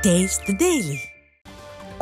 Taste the Daily.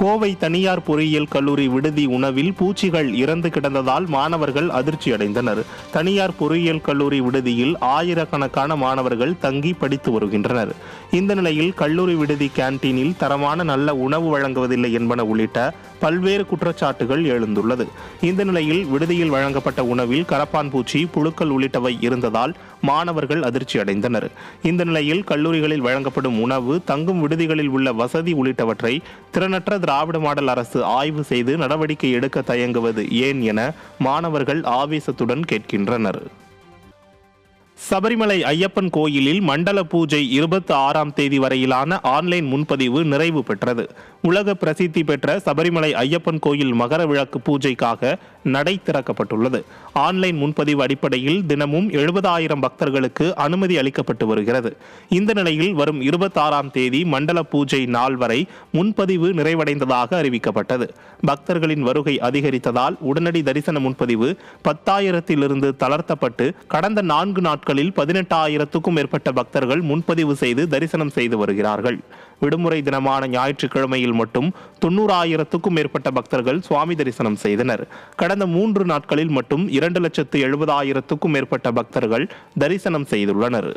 Kovai தனியார் பொறியியல் கல்லூரி விடுதி உணவில் பூச்சிகள் இறந்து கிடந்ததால் மாணவர்கள் அதிர்ச்சியடைந்தனர். தனியார் பொறியியல் கல்லூரி விடுதியில் ஆயிரக்கணக்கான மாணவர்கள் தங்கி படித்து வருகின்றனர். இந்த நிலையில் கல்லூரி விடுதி கேன்டீனில் தரமான நல்ல உணவு வழங்குவதில்லை என்பன உள்ளிட்ட பல்வேறு குற்றச்சாட்டுகள் எழுந்துள்ளது. இந்த நிலையில் விடுதியில் வழங்கப்பட்ட உணவில் கரப்பான் பூச்சி, புழுக்கள் உள்ளிட்டவை இருந்ததால் மாணவர்கள் அதிர்ச்சியடைந்தனர். இந்த நிலையில் கல்லூரிகளில் வழங்கப்படும் உணவு, தங்கும் விடுதிகளில் உள்ள வசதி உள்ளிட்டவற்றை திறனற்ற திராவிட மாடல் அரசு ஆய்வு செய்து நடவடிக்கை எடுக்க தயங்குவது ஏன் என மாணவர்கள் ஆவேசத்துடன் கேட்கின்றனர். சபரிமலை ஐயப்பன் கோயிலில் மண்டல பூஜை 26ஆம் தேதி வரையிலான ஆன்லைன் முன்பதிவு நிறைவு பெற்றது. உலக பிரசித்தி பெற்ற சபரிமலை ஐயப்பன் கோயில் மகர விளக்கு பூஜைக்காக நடை திறக்கப்பட்டுள்ளது. ஆன்லைன் முன்பதிவு அடிப்படையில் தினமும் 70,000 பக்தர்களுக்கு அனுமதி அளிக்கப்பட்டு வருகிறது. இந்த நிலையில் வரும் 26ஆம் தேதி மண்டல பூஜை நாள் வரை முன்பதிவு நிறைவடைந்ததாக அறிவிக்கப்பட்டது. பக்தர்களின் வருகை அதிகரித்ததால் உடனடி தரிசன முன்பதிவு 10,000 தளர்த்தப்பட்டு கடந்த 4 நாட்களில் 18,000க்கும் மேற்பட்ட பக்தர்கள் முன்பதிவு செய்து தரிசனம் செய்து வருகிறார்கள். விடுமுறை தினமான ஞாயிற்றுக்கிழமையில் மட்டும் 90,000க்கும் மேற்பட்ட பக்தர்கள் சுவாமி தரிசனம் செய்தனர். கடந்த 3 நாட்களில் மட்டும் 2,70,000க்கும் மேற்பட்ட பக்தர்கள் தரிசனம் செய்துள்ளனர்.